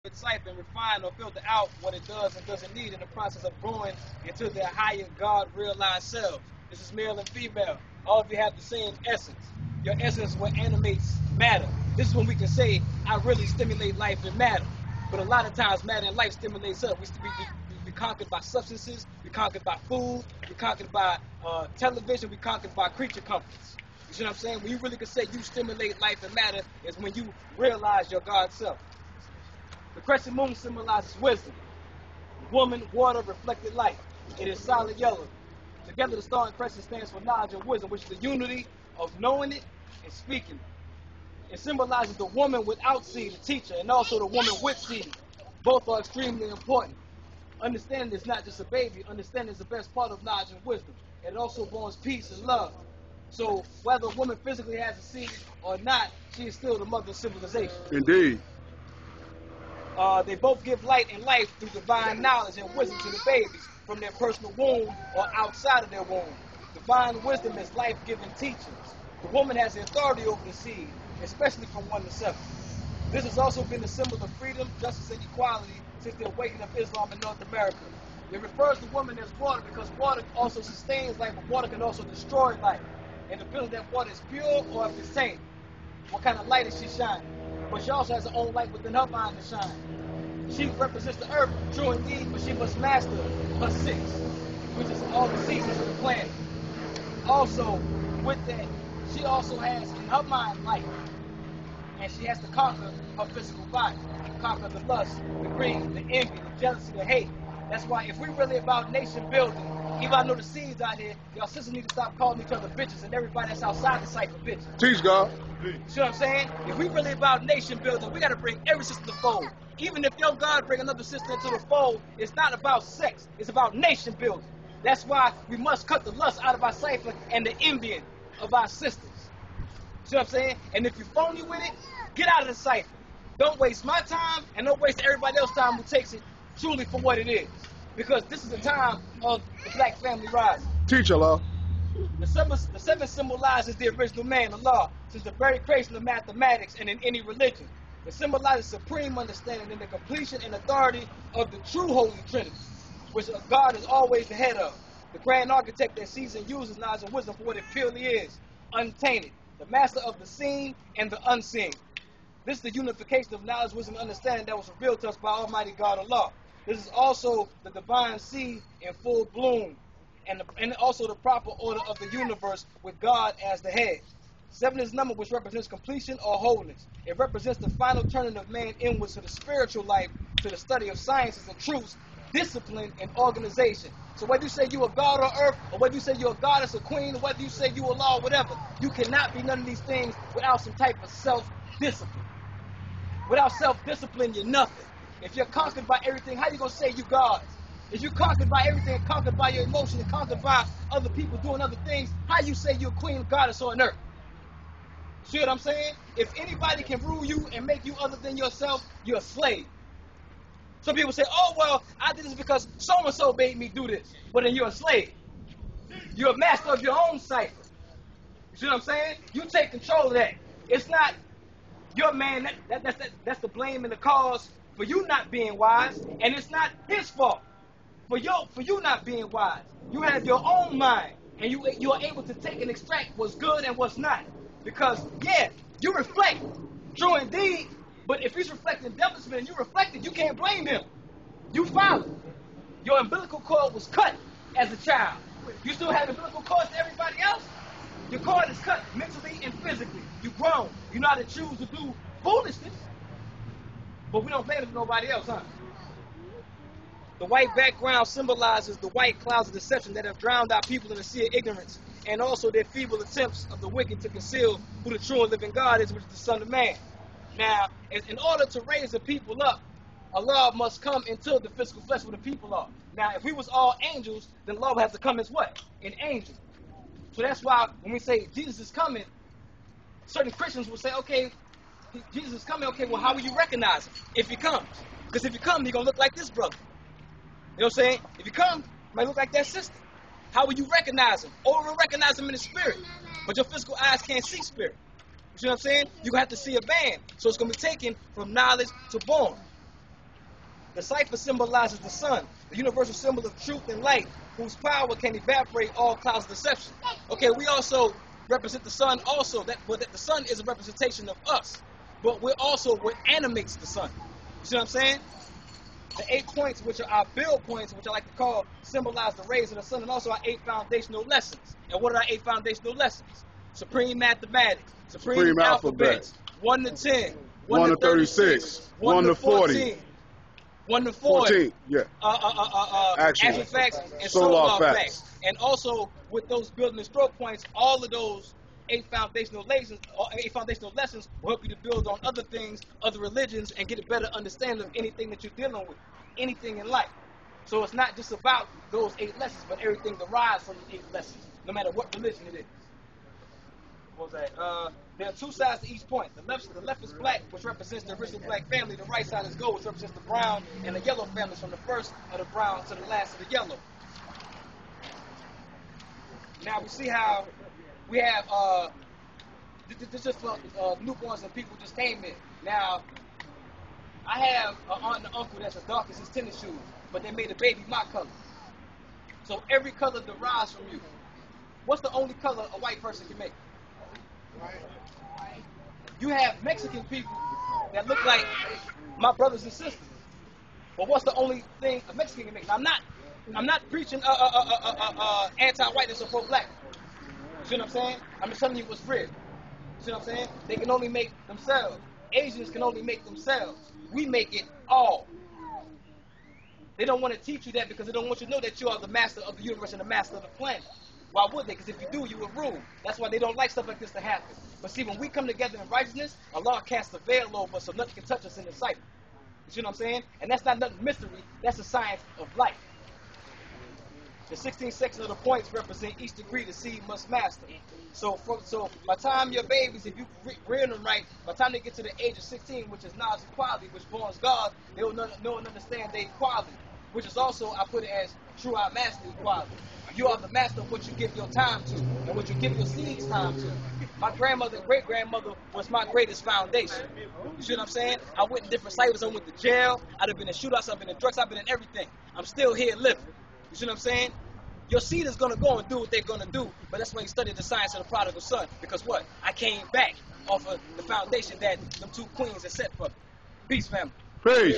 decipher and refine or filter out what it does and doesn't need in the process of growing into their higher God-realized selves. This is male and female. All of you have the same essence. Your essence is what animates matter. This is when we can say, I really stimulate life and matter. But a lot of times, matter and life stimulates us. We conquered by substances, we conquered by food, we conquered by television, we conquered by creature comforts. You see what I'm saying? When you really can say you stimulate life and matter is when you realize your God self. The crescent moon symbolizes wisdom. Woman, water, reflected light. It is solid yellow. Together, the star and crescent stands for knowledge and wisdom, which is the unity of knowing it and speaking it. It symbolizes the woman without seed, the teacher, and also the woman with seed. Both are extremely important. Understanding is not just a baby. Understanding is the best part of knowledge and wisdom. It also borns peace and love. So whether a woman physically has a seed or not, she is still the mother of civilization. Indeed. They both give light and life through divine knowledge and wisdom to the babies from their personal womb or outside of their womb. Divine wisdom is life-giving teachings. The woman has the authority over the seed, especially from 1 to 7. This has also been a symbol of freedom, justice, and equality since the awakening of Islam in North America. It refers to woman as water because water also sustains life, but water can also destroy life. And depending on that water is pure or if it's tainted. What kind of light is she shining? But she also has her own light within her mind to shine. She represents the earth, true indeed, but she must master her 6, which is all the seasons of the planet. Also, with that, she also has in her mind light. And she has to conquer her physical body, conquer the lust, the greed, the envy, the jealousy, the hate. That's why if we're really about nation building, even I know the seeds out here, y'all sisters need to stop calling each other bitches and everybody that's outside the cycle bitches. Teach God. You see what I'm saying? If we really about nation building, we got to bring every sister to the fold. Even if your God bring another sister into the fold, it's not about sex. It's about nation building. That's why we must cut the lust out of our cipher and the envying of our sisters. See what I'm saying? And if you phony with it, get out of the cipher. Don't waste my time and don't waste everybody else's time who takes it truly for what it is. Because this is the time of the black family rising. Teach Allah. The 7 symbolizes the original man, Allah, since the very creation of mathematics and in any religion. It symbolizes supreme understanding and the completion and authority of the true Holy Trinity, which God is always the head of. The grand architect that sees and uses knowledge and wisdom for what it purely is, untainted, the master of the seen and the unseen. This is the unification of knowledge, wisdom, and understanding that was revealed to us by Almighty God Allah. This is also the divine seed in full bloom, and also the proper order of the universe with God as the head. 7 is a number which represents completion or wholeness. It represents the final turning of man inwards to the spiritual life, to the study of sciences and truths, discipline, and organization. So whether you say you a god on earth, or whether you say you're a goddess or queen, or whether you say you a law or whatever, you cannot be none of these things without some type of self-discipline. Without self-discipline, you're nothing. If you're conquered by everything, how you going to say you God? If you're conquered by everything, conquered by your emotions, and conquered by other people doing other things, how you say you're a queen, goddess on earth? See what I'm saying? If anybody can rule you and make you other than yourself, you're a slave. Some people say, oh, well, I did this because so-and-so made me do this. But then you're a slave. You're a master of your own cipher. You see what I'm saying? You take control of that. It's not your man. That's the blame and the cause for you not being wise. And it's not his fault for you not being wise. You have your own mind. And you are able to take and extract what's good and what's not. Because, yeah, you reflect, true indeed, but if he's reflecting deficit and you reflected, you can't blame him. You followed. Your umbilical cord was cut as a child. You still have umbilical cords to everybody else? Your cord is cut mentally and physically. You grown. You know how to choose to do foolishness. But we don't blame it for nobody else, huh? The white background symbolizes the white clouds of deception that have drowned out people in the sea of ignorance, and also their feeble attempts of the wicked to conceal who the true and living God is, which is the Son of Man. Now, in order to raise the people up, Allah must come into the physical flesh where the people are. Now, if we was all angels, then Allah would have to come as what? An angel. So that's why when we say Jesus is coming, certain Christians will say, okay, Jesus is coming, okay, well, how will you recognize him if he comes? Because if he comes, he's going to look like this brother. You know what I'm saying? If he comes, he might look like that sister. How will you recognize him? Or you'll recognize him in the spirit. But your physical eyes can't see spirit. You see what I'm saying? You're going to have to see a band. So it's going to be taken from knowledge to born. The cipher symbolizes the sun, the universal symbol of truth and light, whose power can evaporate all clouds of deception. Okay, we also represent the sun also, that the sun is a representation of us, but we're also what animates the sun. You see what I'm saying? The 8 points, which are our build points, which I like to call, symbolize the rays of the sun, and also our 8 foundational lessons. And what are our 8 foundational lessons? Supreme mathematics, supreme alphabets, 1 to 10, 1 to 36, 1 to 14, 1 to 40, yeah. Actual facts and solar facts. And also, with those building and stroke points, all of those 8 foundational lessons will help you to build on other things, other religions, and get a better understanding of anything that you're dealing with, anything in life. So it's not just about those 8 lessons, but everything derives from the 8 lessons, no matter what religion it is. What was that? There are 2 sides to each point. The left is black, which represents the original black family. The right side is gold, which represents the brown and the yellow families, from the first of the brown to the last of the yellow. Now we see how we have, this is for newborns and people just came in. Now, I have an aunt and uncle that's as dark as his tennis shoes, but they made a baby my color. So every color derives from you. What's the only color a white person can make? You have Mexican people that look like my brothers and sisters. But what's the only thing a Mexican can make? Now, I'm not preaching anti-whiteness or pro-black. You see what I'm saying? I'm just telling you what's real. You see what I'm saying? They can only make themselves. Asians can only make themselves. We make it all. They don't want to teach you that because they don't want you to know that you are the master of the universe and the master of the planet. Why would they? Because if you do, you will rule. That's why they don't like stuff like this to happen. But see, when we come together in righteousness, Allah casts a veil over us so nothing can touch us in the sight. You see what I'm saying? And that's not nothing mystery. That's the science of life. The 16 sections of the points represent each degree the seed must master. So by the time your babies, if you rear them right, by the time they get to the age of 16, which is knowledge equality, which borns God, they will know and understand their equality, which is also, I put it as true our master equality. You are the master of what you give your time to and what you give your seeds time to. My grandmother and great-grandmother was my greatest foundation. You see what I'm saying? I went in different cyphers. I went to jail. I've been in shootouts. I've been in drugs. I've been in everything. I'm still here living. You see what I'm saying? Your seed is going to go and do what they're going to do, but that's why you study the science of the prodigal son. Because what? I came back off of the foundation that them 2 queens had set for me. Peace, family. Peace.